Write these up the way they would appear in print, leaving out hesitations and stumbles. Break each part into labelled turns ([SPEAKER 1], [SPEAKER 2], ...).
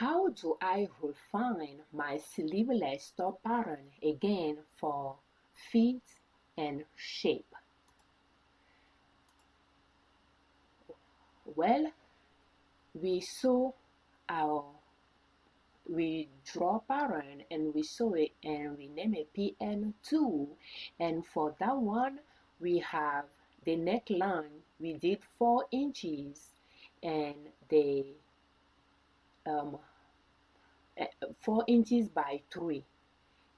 [SPEAKER 1] how do I refine my sleeveless top pattern again for fit and shape? Well, we saw our we draw pattern and we saw it and we name it PN2, and for that one we have the neckline. We did 4 inches and the 4 inches by 3,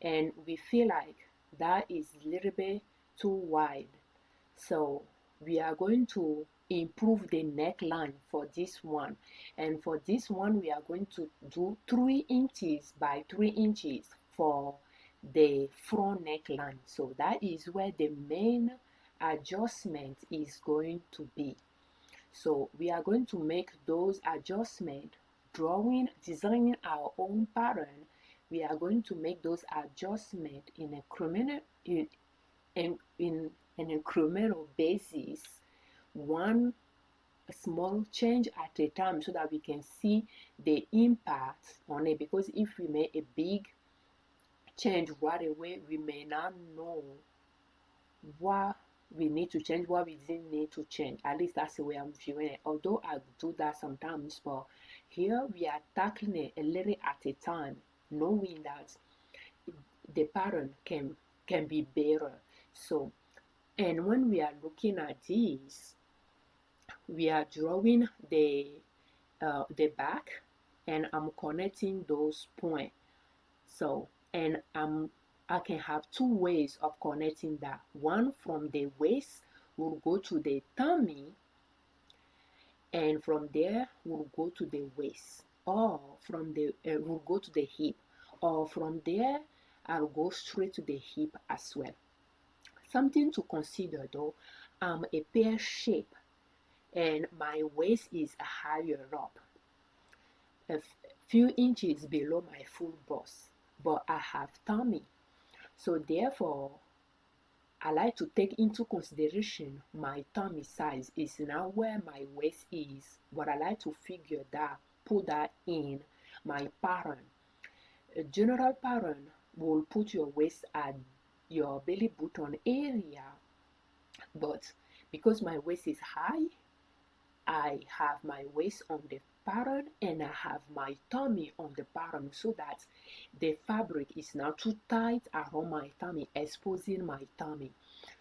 [SPEAKER 1] and we feel like that is a little bit too wide, so we are going to improve the neckline for this one. And for this one we are going to do 3 inches by 3 inches for the front neckline. So that is where the main adjustment is going to be. So we are going to make those adjustments, designing our own pattern. We are going to make those adjustments in an incremental basis, one small change at a time, so that we can see the impact on it. Because if we make a big change right away, we may not know what we need to change, what we didn't need to change. At least that's the way I'm viewing it, although I do that sometimes. But here we are tackling it a little at a time, knowing that the pattern can be better. So, and when we are looking at this, we are drawing the back, and I'm connecting those points. So, and I can have 2 ways of connecting that. One, from the waist will go to the tummy, and from there we'll go to the waist, or from the we'll go to the hip, or from there I'll go straight to the hip as well. Something to consider though, I'm a pear shape and my waist is higher up, a few inches below my full bust, but I have tummy. So therefore I like to take into consideration my tummy size is now where my waist is, but I like to figure that, put that in my pattern. A general pattern will put your waist at your belly button area, but because my waist is high, I have my waist on the pattern and I have my tummy on the pattern, so that the fabric is not too tight around my tummy, exposing my tummy.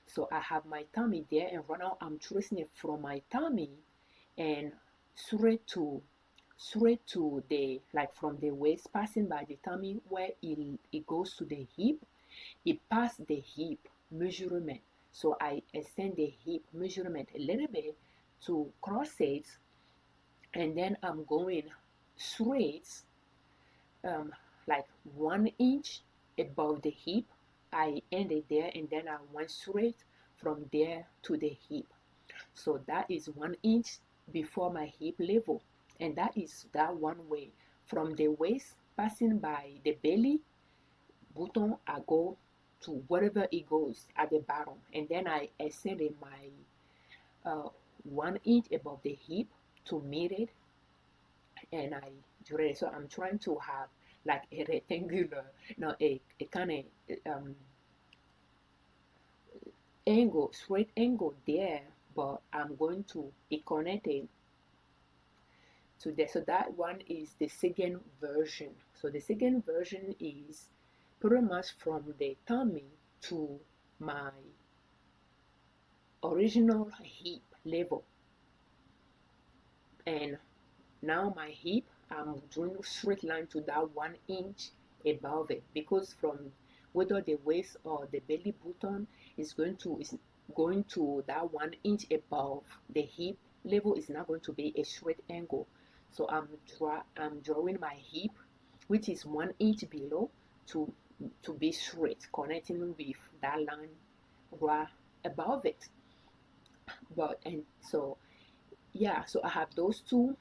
[SPEAKER 1] So I have my tummy there, and right now I'm tracing it from my tummy and straight to the, like from the waist, passing by the tummy where it goes to the hip. It passed the hip measurement, so I extend the hip measurement a little bit to cross it, and then I'm going straight, like 1 inch above the hip. I ended there, and then I went straight from there to the hip. So that is 1 inch before my hip level, and that is that one way. From the waist, passing by the belly button, I go to wherever it goes at the bottom, and then I extended my 1 inch above the hip to meet it, and I drew it. So I'm trying to have like a rectangular, no, a kind of angle, straight angle there, but I'm going to be connected to there. So that one is the second version. So the second version is pretty much from the tummy to my original hip level, and now my hip, I'm doing straight line to that 1 inch above it, because from whether the waist or the belly button is going to that 1 inch above the hip level, is not going to be a straight angle. So I'm drawing my hip, which is 1 inch below, to be straight, connecting with that line right above it. But and so yeah, so I have those two.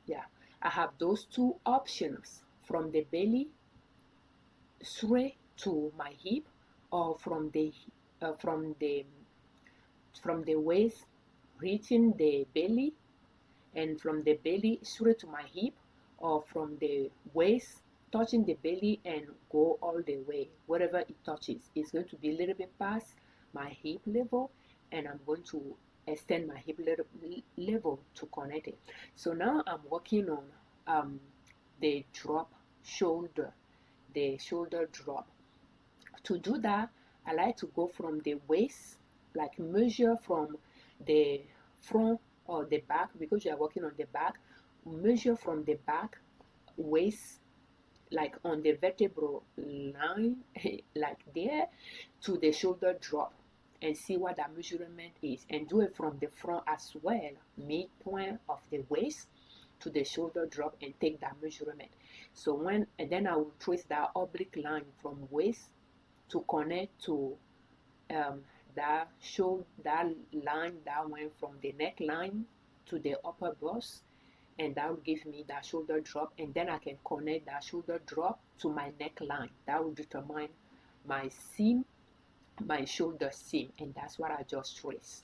[SPEAKER 1] Yeah, I have those 2 options: from the belly straight to my hip, or from the waist reaching the belly, and from the belly straight to my hip, or from the waist touching the belly and go all the way. Wherever it touches, it's going to be a little bit past my hip level, and I'm going to extend my hip level to connect it. So now I'm working on the drop shoulder, the shoulder drop. To do that, I like to go from the waist, like measure from the front or the back, because you are working on the back. Measure from the back waist, like on the vertebral line, like there, to the shoulder drop, and see what that measurement is, and do it from the front as well, midpoint of the waist to the shoulder drop, and take that measurement. So and then I will trace that oblique line from waist to connect to that line that went from the neckline to the upper bust, and that will give me that shoulder drop, and then I can connect that shoulder drop to my neckline. That will determine my seam, my shoulder seam, and that's what I just traced.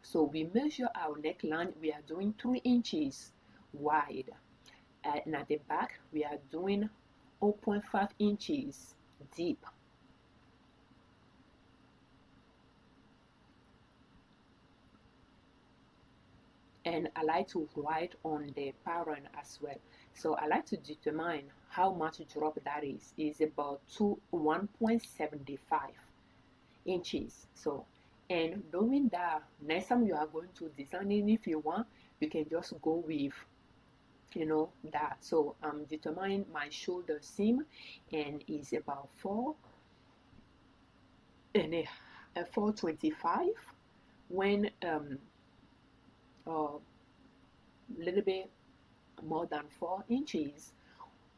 [SPEAKER 1] So we measure our neckline. We are doing 3 inches wide, and at the back we are doing 0.5 inches deep. And I like to write on the pattern as well. So I like to determine how much drop that is. It's about 1.75 inches. So, and knowing that, next time you are going to design it, if you want, you can just go with, you know, that. So I'm determining my shoulder seam, and it's about 425 when a little bit more than 4 inches,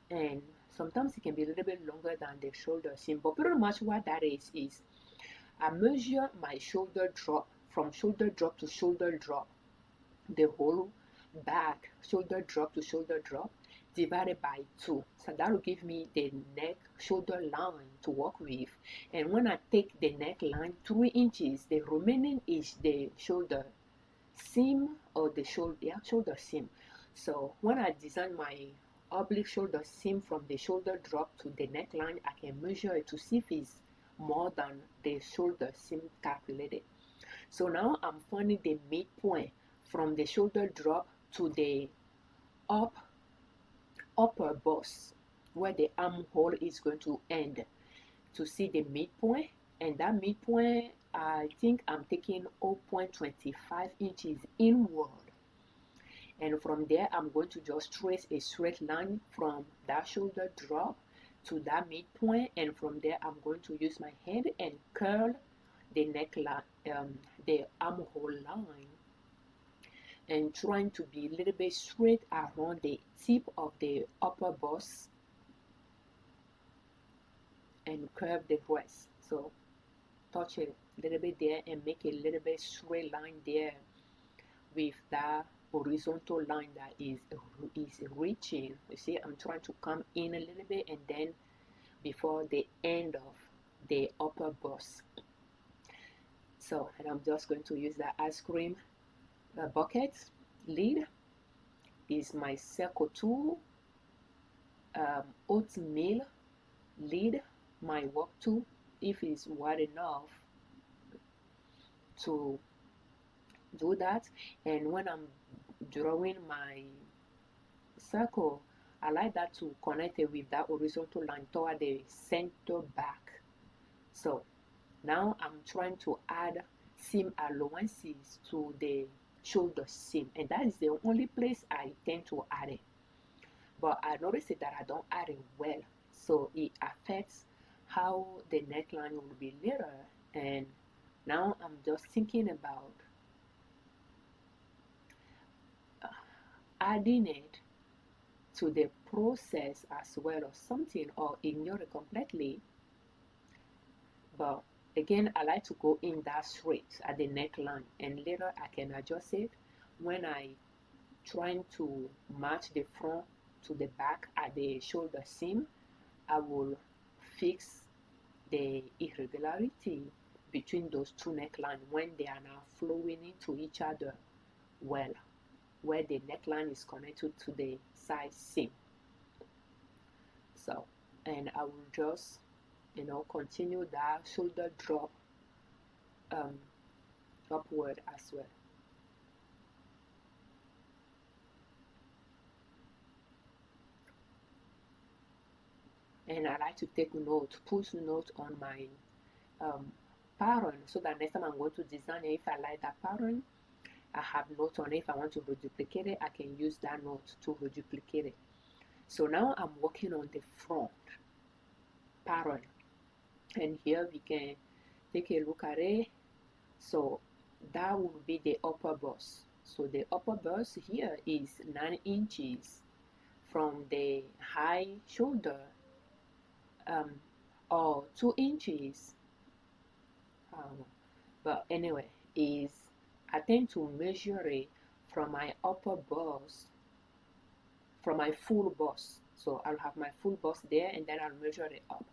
[SPEAKER 1] and sometimes it can be a little bit longer than the shoulder seam. But pretty much what that is I measure my shoulder drop from shoulder drop to shoulder drop, the whole back, shoulder drop to shoulder drop, divided by 2. So that will give me the neck shoulder line to work with. And when I take the neck line 3 inches, the remaining is the shoulder seam, or the shoulder seam. So when I design my oblique shoulder seam from the shoulder drop to the neckline, I can measure it to see if it's more than the shoulder seam calculated. So now I'm finding the midpoint from the shoulder drop to the upper bust, where the armhole is going to end, to see the midpoint. And that midpoint, I think I'm taking 0.25 inches inward, and from there I'm going to just trace a straight line from that shoulder drop to that midpoint, and from there I'm going to use my hand and curl the neckline, the armhole line, and trying to be a little bit straight around the tip of the upper bust, and curve the rest. So touch a little bit there and make a little bit straight line there with that horizontal line that is reaching. You see, I'm trying to come in a little bit, and then before the end of the upper bust. So, and I'm just going to use that ice cream bucket lid. Is my circle tool, oatmeal lid, my work tool, if it's wide enough to do that. And when I'm drawing my circle, I like that to connect it with that horizontal line toward the center back. So now I'm trying to add seam allowances to the shoulder seam, and that is the only place I tend to add it. But I noticed that I don't add it well, so it affects how the neckline will be later. And now I'm just thinking about adding it to the process as well, or something, or ignore it completely. But again, I like to go in that straight at the neckline, and later I can adjust it when I trying to match the front to the back at the shoulder seam. I will fix the irregularity between those two necklines when they are now flowing into each other well. where the neckline is connected to the side seam. So, and I will just, continue that shoulder drop upward as well. And I like to take note, put note on my pattern, so that next time I'm going to design it, if I like that pattern, I have note on it. If I want to reduplicate it, I can use that note to reduplicate it. So now I'm working on the front pattern, and here we can take a look at it. So that will be the upper bust. So the upper bust here is 9 inches from the high shoulder, or 2 inches, but anyway, is I tend to measure it from my upper bust, from my full bust. So I'll have my full bust there, and then I'll measure it up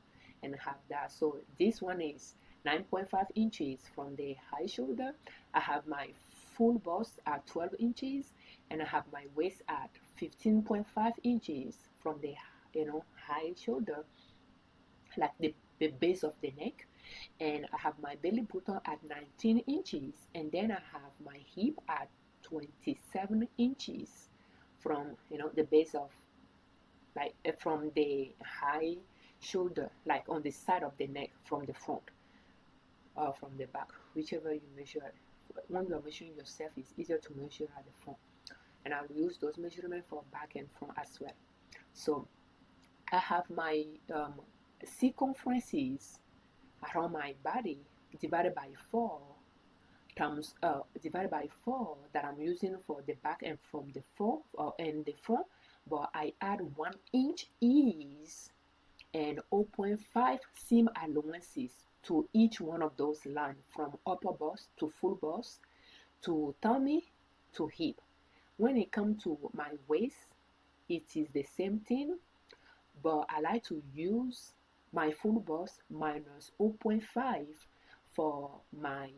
[SPEAKER 1] and have that. So this one is 9.5 inches from the high shoulder. I have my full bust at 12 inches, and I have my waist at 15.5 inches from the high shoulder, like the base of the neck. And I have my belly button at 19 inches, and then I have my hip at 27 inches from the base of, like, from the high shoulder, like on the side of the neck, from the front or from the back, whichever you measure. When you're measuring yourself, it's easier to measure at the front, and I'll use those measurements for back and front as well. So I have my circumferences around my body divided by 4 times divided by 4 that I'm using for the back and from the front, and the front, but I add 1 inch ease and 0.5 seam allowances to each one of those lines, from upper bust to full bust to tummy to hip. When it comes to my waist, it is the same thing, but I like to use my full bust minus 0.5 for my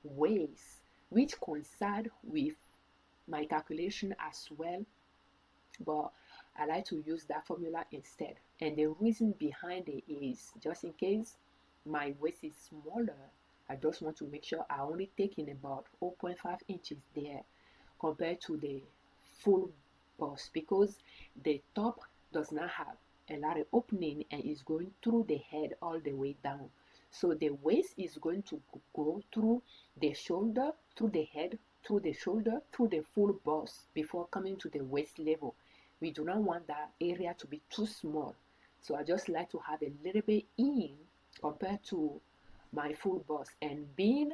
[SPEAKER 1] waist, which coincide with my calculation as well, but I like to use that formula instead. And the reason behind it is, just in case my waist is smaller, I just want to make sure I only take in about 0.5 inches there compared to the full bust, because the top does not have a lot of opening and is going through the head all the way down. So the waist is going to go through the shoulder, through the head, through the shoulder, through the full bust before coming to the waist level. We do not want that area to be too small. So I just like to have a little bit in compared to my full bust, and being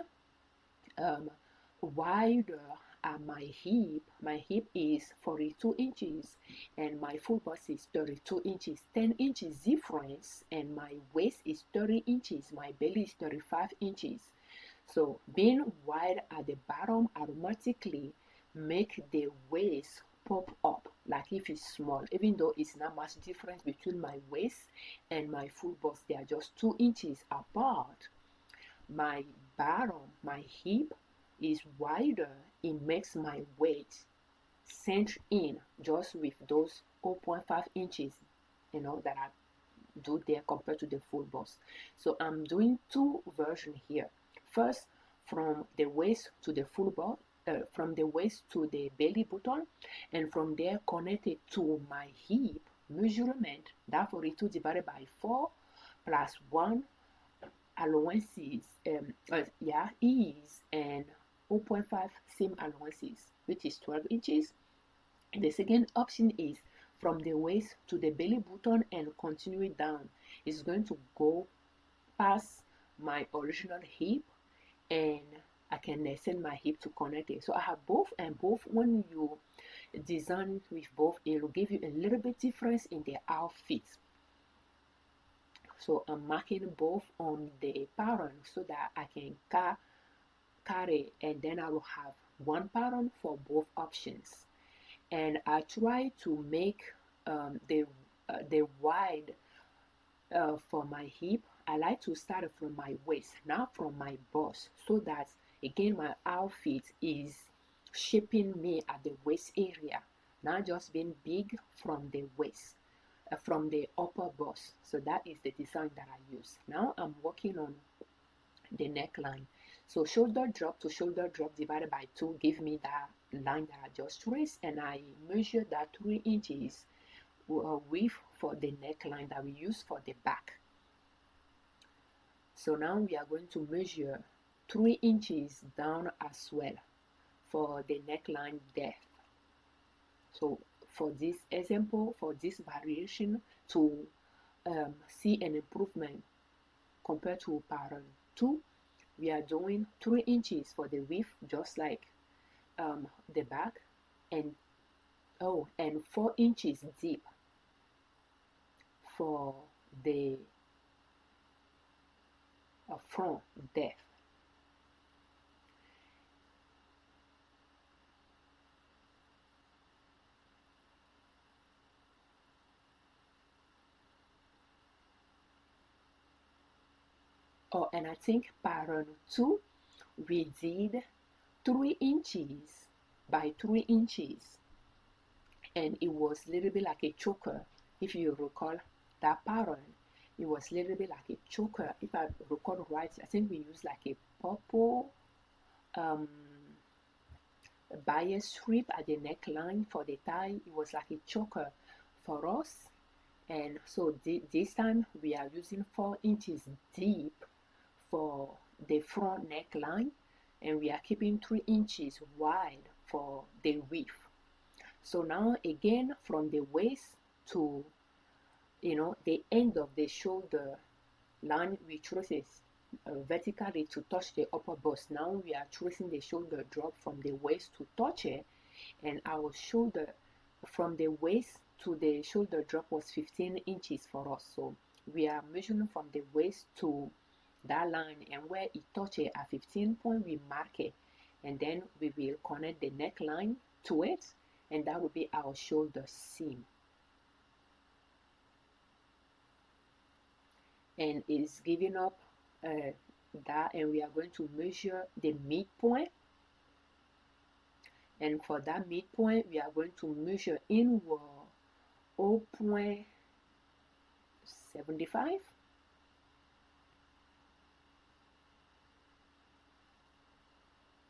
[SPEAKER 1] wider at my hip is 42 inches and my full bust is 32 inches, 10 inches difference, and my waist is 30 inches, my belly is 35 inches. So being wide at the bottom automatically make the waist pop up like if it's small, even though it's not much difference between my waist and my full bust. They are just 2 inches apart. My bottom, my hip is wider. It makes my weight cinch in just with those 0.5 inches, that I do there compared to the full bust. So I'm doing 2 versions here. First, from the waist to the full bust, from the waist to the belly button, and from there connected to my hip measurement, that 42 divided by 4 plus 1 allowances, ease, and 0.5 seam allowances, which is 12 inches. The second option is from the waist to the belly button and continue down. It's going to go past my original hip, and I can extend my hip to connect it. So I have both, and both, when you design with both, it will give you a little bit difference in the outfit. So I'm marking both on the pattern so that I can carry, and then I will have one pattern for both options. And I try to make the wide for my hip. I like to start from my waist, not from my bust, so that again my outfit is shaping me at the waist area, not just being big from the waist, from the upper bust. So that is the design that I use. Now I'm working on the neckline. So shoulder drop to shoulder drop divided by 2 give me that line that I just traced, and I measure that 3 inches width for the neckline that we use for the back. So now we are going to measure 3 inches down as well for the neckline depth. So for this example, for this variation, to see an improvement compared to pattern 2, we are doing 3 inches for the width, just like the back, and 4 inches deep for the front depth. Oh, and I think pattern 2, we did 3 inches by 3 inches, and it was a little bit like a choker. If you recall that pattern, it was a little bit like a choker. If I recall right, I think we used like a purple bias strip at the neckline for the tie. It was like a choker for us. And so this time we are using 4 inches deep for the front neckline, and we are keeping 3 inches wide for the width. So now again, from the waist to the end of the shoulder line, we trace it vertically to touch the upper bust. Now we are tracing the shoulder drop from the waist to touch it, and our shoulder from the waist to the shoulder drop was 15 inches for us. So we are measuring from the waist to that line, and where it touches at 15 point, we mark it, and then we will connect the neckline to it, and that will be our shoulder seam. And it's giving up that, and we are going to measure the midpoint, and for that midpoint we are going to measure inward 0.75,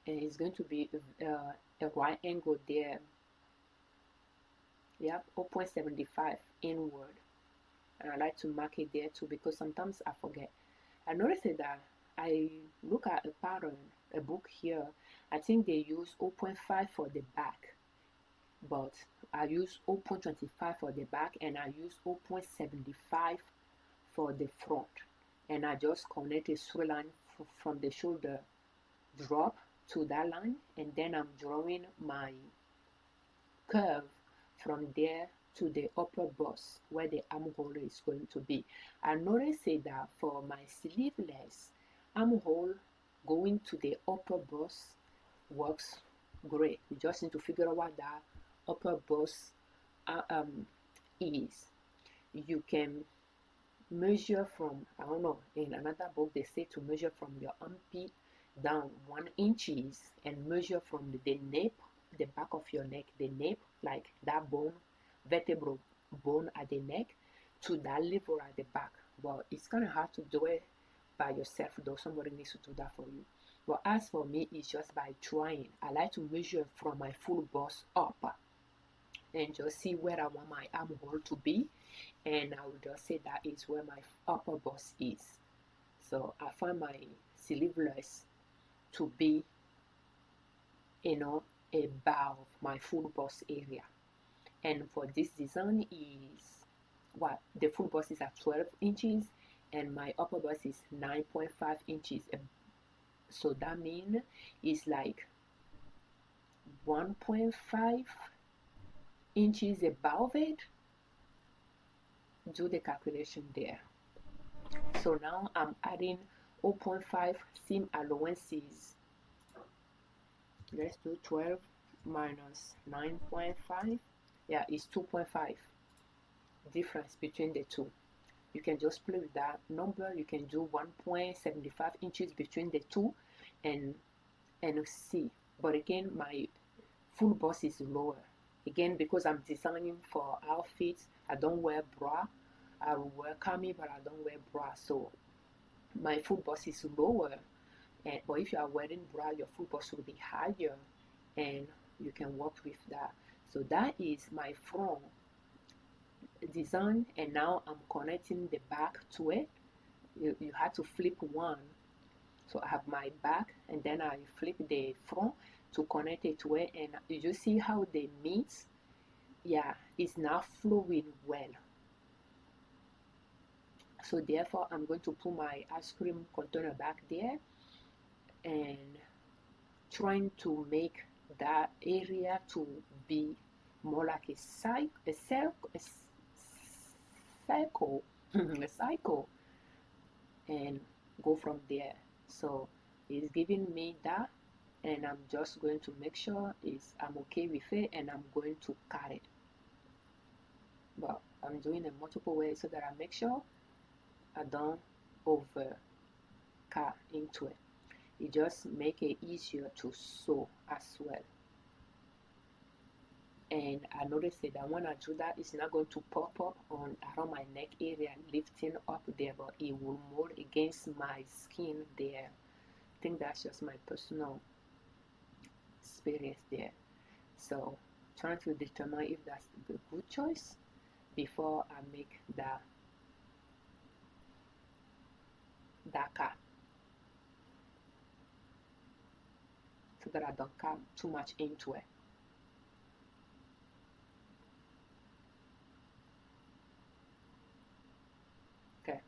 [SPEAKER 1] and it's going to be a right angle there. Yep, 0.75 inward, and I like to mark it there too because sometimes I forget. I noticed that I look at a pattern, a book here, I think they use 0.5 for the back, but I use 0.25 for the back, and I use 0.75 for the front, and I just connect a straight line from the shoulder drop to that line, and then I'm drawing my curve from there to the upper bust where the armhole is going to be. I noticed that for my sleeveless, armhole going to the upper bust works great. You just need to figure out what that upper bust is. You can measure from, I don't know, in another book they say to measure from your armpit down 1 inches, and measure from the nape, the back of your neck, the nape, like that bone, vertebral bone at the neck, to that liver at the back. Well, it's kind of hard to do it by yourself, though. Somebody needs to do that for you. But as for me, it's just by trying. I like to measure from my full bust up and just see where I want my armhole to be, and I will just say that is where my upper bust is. So I find my sleeveless to be, above my full bust area. And for this design is what the full bust is at 12 inches, and my upper bust is 9.5 inches. So that means it's like 1.5 inches above it. Do the calculation there. So now I'm adding 0.5 seam allowances. Let's do 12 minus 9.5. Yeah, it's 2.5 difference between the two. You can just play with that number. You can do 1.75 inches between the two and see. But again, my full bust is lower. Again, because I'm designing for outfits, I don't wear bra. I wear cami, but I don't wear bra, so my full bust is lower. And but if you are wearing bra, your full bust will be higher, and you can work with that. So that is my front design, and now I'm connecting the back to it. You have to flip one. So I have my back, and then I flip the front to connect it to it, and you see how they meet. Yeah, it's now flowing well. So therefore I'm going to put my ice cream container back there and trying to make that area to be more like a cycle a cycle, and go from there. So it's giving me that, and I'm just going to make sure I'm okay with it, and I'm going to cut it. But I'm doing it multiple ways so that I make sure I don't over cut into it. It just make it easier to sew as well. And I noticed that when I do that, it's not going to pop up on around my neck area, lifting up there, but it will mold against my skin there. I think that's just my personal experience there. So trying to determine if that's the good choice before I make that cut, so that I don't cut too much into it. Okay,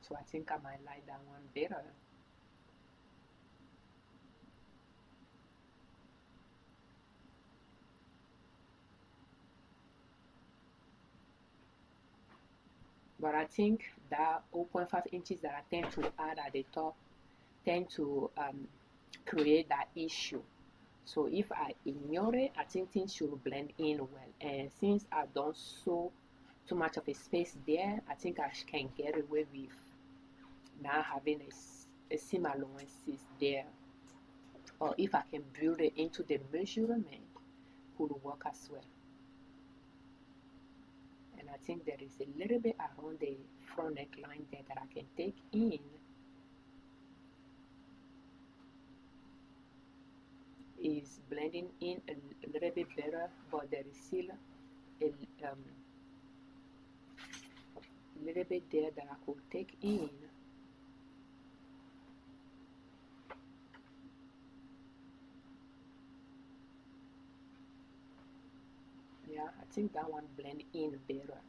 [SPEAKER 1] so I think I might like that one better. But I think that 0.5 inches that I tend to add at the top tend to create that issue. So if I ignore it, I think things should blend in well. And since I don't sew too much of a space there, I think I can get away with not having a seam allowances there. Or if I can build it into the measurement, could work as well. And I think there is a little bit around the front neckline there that I can take in. Is blending in a little bit better, but there is still a little bit there that I could take in. Yeah, I think that one blend in better.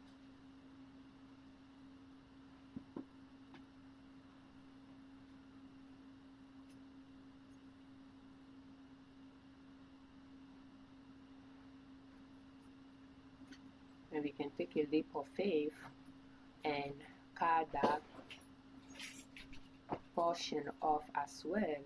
[SPEAKER 1] And we can take a leap of faith and cut that portion off as well.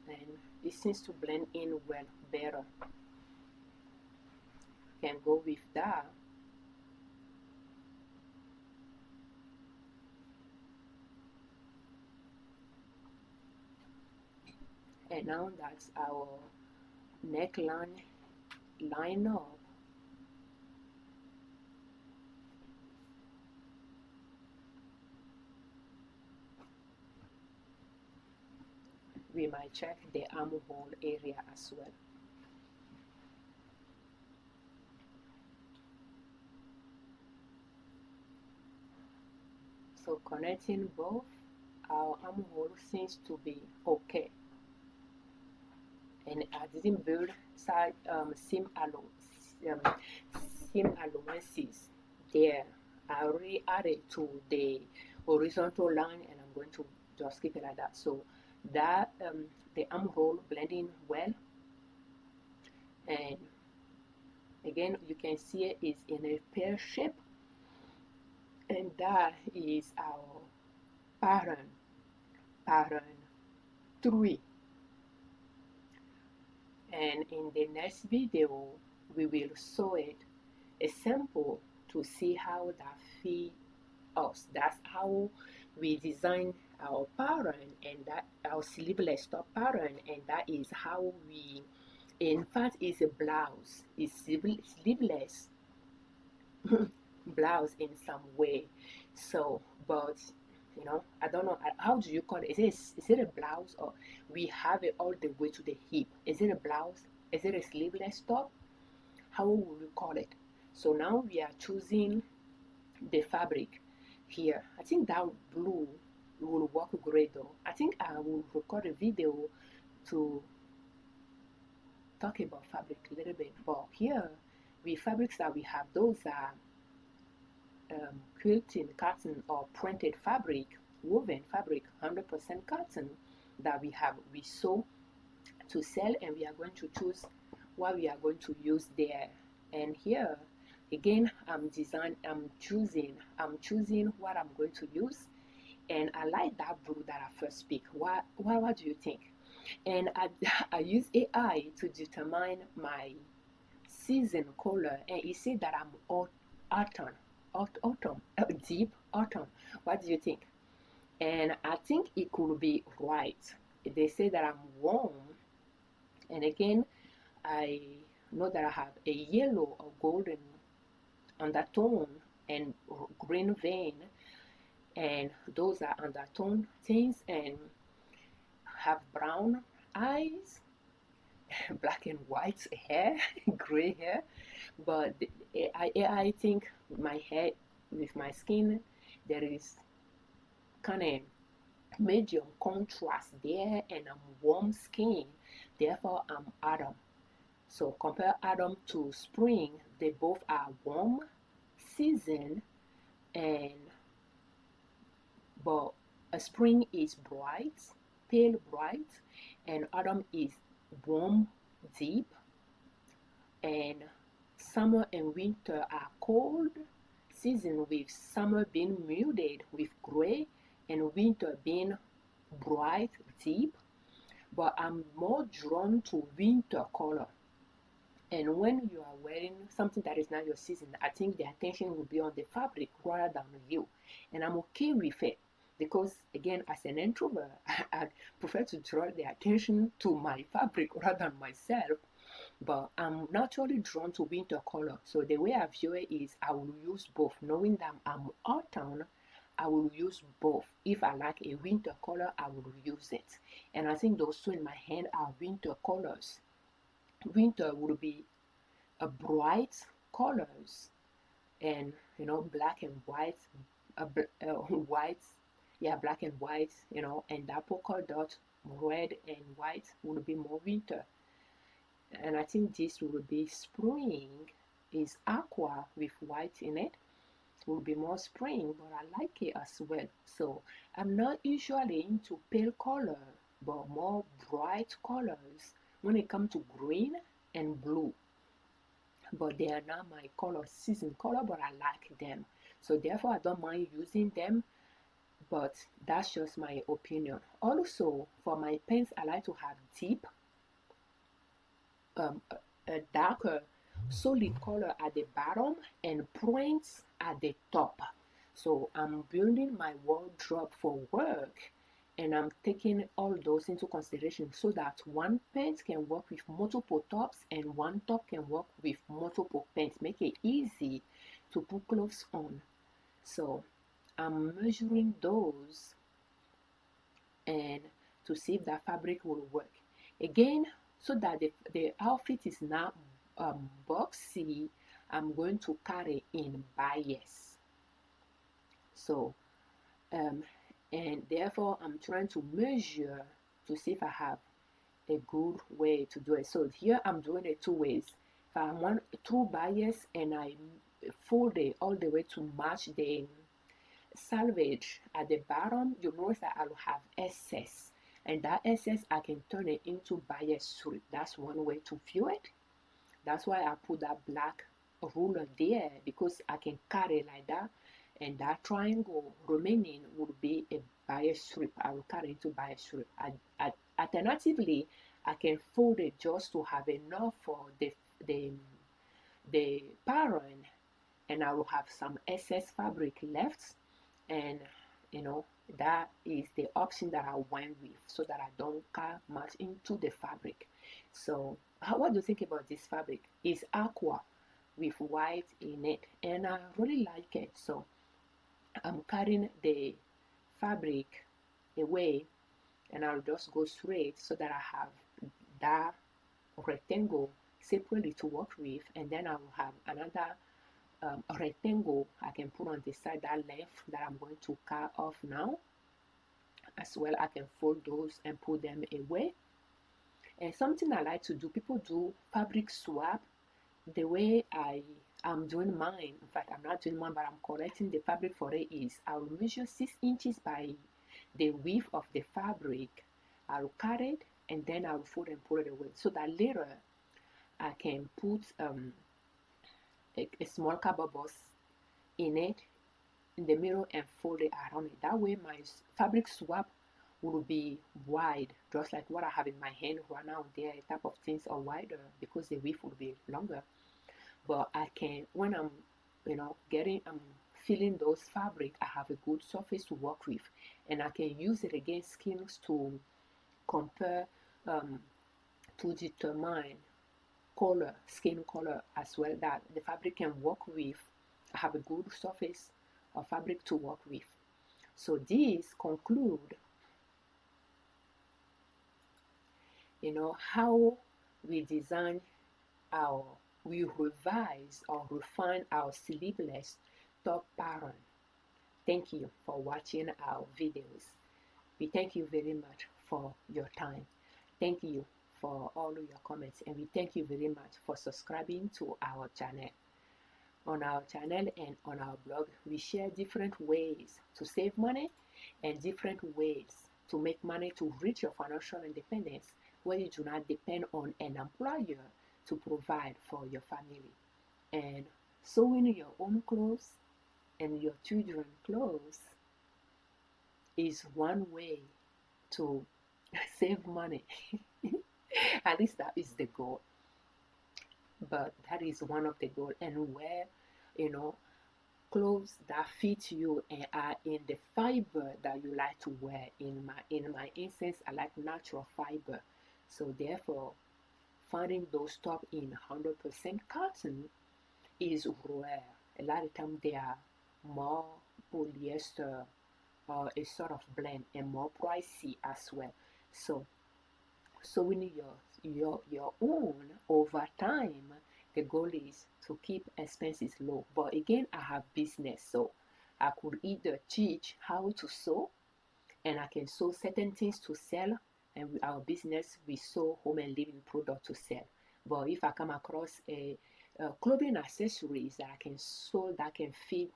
[SPEAKER 1] And it seems to blend in well better. Can go with that. And now that's our neckline line up. We might check the armhole area as well. So connecting both, our armhole seems to be okay. And I didn't build side seam allowances there. I already added to the horizontal line, and I'm going to just keep it like that. So that the armhole blending well, and again you can see it is in a pear shape, and that is our pattern 3. And in the next video we will sew it a sample to see how that fit us. That's how we design our pattern, and that our sleeveless top pattern, and that is how we, in fact, it's a blouse. It's sleeveless blouse in some way. So, but I don't know, how do you call it? Is it a blouse, or we have it all the way to the hip? Is it a blouse? Is it a sleeveless top? How will you call it? So now we are choosing the fabric here. I think that blue will work great though. I think I will record a video to talk about fabric a little bit, but here the fabrics that we have, those are quilting cotton or printed fabric, woven fabric, 100% cotton that we sew to sell, and we are going to choose what we are going to use there. And here again, I'm choosing what I'm going to use, and I like that blue that I first picked. What do you think? And I use AI to determine my season color, and it said that I'm autumn, deep autumn. What do you think? And I think it could be right. They say that I'm warm, and again, I know that I have a yellow or golden undertone and green vein, and those are undertone things, and have brown eyes, black and white hair, gray hair. But I think my hair with my skin, there is kind of medium contrast there, and I'm warm skin, therefore I'm autumn. So compare autumn to spring, they both are warm season, and but a spring is bright, pale bright, and autumn is warm, deep, and summer and winter are cold season, with summer being muted with gray and winter being bright, deep. But I'm more drawn to winter color. And when you are wearing something that is not your season, I think the attention will be on the fabric rather than you. And I'm okay with it, because again, as an introvert, I prefer to draw the attention to my fabric rather than myself. But I'm naturally drawn to winter color. So the way I view it is I will use both. Knowing that I'm autumn, I will use both. If I like a winter color, I will use it. And I think those two in my hand are winter colors. Winter would be a bright colors, and black and white, white, yeah, black and white, and that polka dot red and white would be more winter. And I think this will be spring, is aqua with white in it, will be more spring, but I like it as well. So I'm not usually into pale color, but more bright colors when it comes to green and blue. But they are not my color, season color, but I like them. So therefore I don't mind using them, but that's just my opinion. Also, for my pants, I like to have deep, a darker solid color at the bottom and prints at the top. So I'm building my wardrobe for work, and I'm taking all those into consideration, so that one pant can work with multiple tops and one top can work with multiple pants. Make it easy to put clothes on. So I'm measuring those and to see if that fabric will work. Again, so that the outfit is not boxy, I'm going to cut it in bias. So and therefore I'm trying to measure to see if I have a good way to do it. So here I'm doing it two ways. If I want true bias, and I fold it all the way to match the selvage at the bottom, you notice that I'll have excess, and that excess I can turn it into bias strip. That's one way to view it. That's why I put that black ruler there, because I can cut it like that, and that triangle remaining would be a bias strip. I will cut it into bias strip. Alternatively, I can fold it just to have enough for the pattern, and I will have some excess fabric left, and you know, that is the option that I went with, so that I don't cut much into the fabric. So what do you think about this fabric? It's aqua with white in it, and I really like it. So I'm cutting the fabric away, and I'll just go straight so that I have that rectangle separately to work with, and then I will have another rectangle I can put on the side, that length that I'm going to cut off now. As well, I can fold those and put them away. And something I like to do, people do fabric swap. The way I'm doing mine, in fact, I'm not doing mine, but I'm collecting the fabric for it, is I'll measure 6 inches by the width of the fabric. I'll cut it, and then I'll fold and put it away, so that later I can put a small cardboard box in it, in the middle, and fold it around it. That way my fabric swap will be wide, just like what I have in my hand right now. There type of things are wider because the width will be longer. But I can, when I'm feeling those fabric, I have a good surface to work with, and I can use it against skins to compare, to determine color, skin color as well, that the fabric can work with. I have a good surface of fabric to work with. So this conclude, how we design we revise or refine our sleeveless top pattern. Thank you for watching our videos. We thank you very much for your time. Thank you for all of your comments, and we thank you very much for subscribing to our channel. On our channel and on our blog, we share different ways to save money and different ways to make money to reach your financial independence, where you do not depend on an employer to provide for your family. And sewing your own clothes and your children's clothes is one way to save money. At least that is the goal. But that is one of the goals. And where, clothes that fit you and are in the fiber that you like to wear. In my instance, I like natural fiber. So therefore, finding those top in 100% cotton is rare. A lot of times they are more polyester or a sort of blend, and more pricey as well. So sewing your own over time, the goal is to keep expenses low. But again, I have business, so I could either teach how to sew, and I can sew certain things to sell, and with our business we sew home and living product to sell. But if I come across a clothing accessories that I can sew that can fit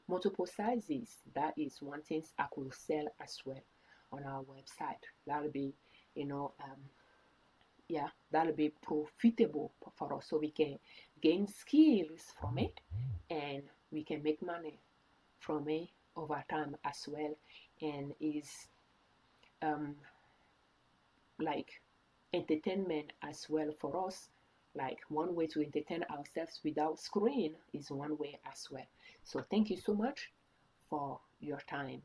[SPEAKER 1] multiple sizes, that is one thing I could sell as well on our website. That'll be, that'll be profitable for us, so we can gain skills from it, and we can make money from it over time as well. And is like entertainment as well for us. Like one way to entertain ourselves without screen is one way as well. So thank you so much for your time.